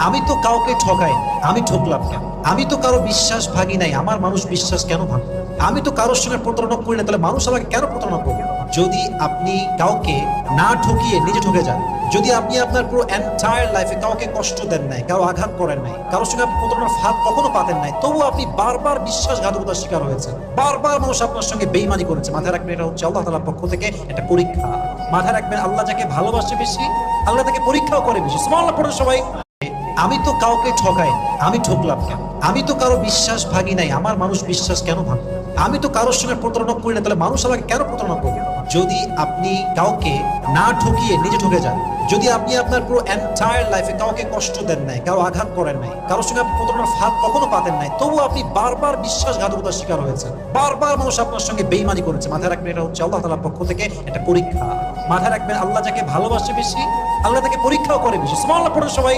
আমি তো কাউকে ঠকাই না, আমি ঠকলাম কেন? আমি তো কারো বিশ্বাস ভাঙি নাই, আমার মানুষ বিশ্বাস কেন ভাঙবে? আমি তো কারোর সঙ্গে প্রতারণা করি না, তাহলে মানুষ আমাকে কেন প্রতারণা করবে? যদি আপনি কাউকে না ঠকিয়ে নিজে ঠকে যান, যদি আপনি আপনার পুরো এন্টায়ার লাইফে কাউকে কষ্ট দেন নাই, কারো আঘাত করেন নাই, কারোর সঙ্গে আপনি প্রতারণার ফাঁদ কখনো পাতেন নাই, তবু আপনি বারবার বিশ্বাসঘাতকতার শিকার হয়েছে, বারবার মানুষ আপনার সঙ্গে বেইমানি করেছে, মাথায় রাখবেন এটা হচ্ছে আল্লাহ তাআলার পক্ষ থেকে একটা পরীক্ষা। মাথায় রাখবেন আল্লাহ যাকে ভালোবাসে বেশি, আল্লাহ তাকে পরীক্ষাও করে বেশি। সুবহানাল্লাহ পড়ে সবাই। আমি তো কাউকে ঠকাই না, আমি ঠকলাম কেন? আমি তো কারো বিশ্বাস ভাঙি নাই, আমার মানুষ বিশ্বাস কেন ভাঙবে? আমি তো কারোর সঙ্গে প্রতারণা করি না, তাহলে মানুষ আমাকে কেন প্রতারণা করবে? যদি আপনি কাউকে না ঠকিয়ে নিজে ঠকে যান, যদি আপনি আপনার পুরো এন্টায়ার লাইফে কাউকে কষ্ট দেন নাই, কারো আঘাত করেন নাই, কারোর সঙ্গে আপনি প্রতারণার ফাঁদ কখনো পাতেন নাই, তবু আপনি বারবার বিশ্বাসঘাতকতার শিকার হয়েছে, বারবার মানুষ আপনার সঙ্গে বেইমানি করেছে, মাথায় রাখবেন এটা হচ্ছে আল্লাহ তাআলার পক্ষ থেকে একটা পরীক্ষা। মাথায় রাখবেন আল্লাহ যাকে ভালোবাসে বেশি, আল্লাহ তাকে পরীক্ষাও করে বেশি। সুবহানাল্লাহ পড়ে সবাই।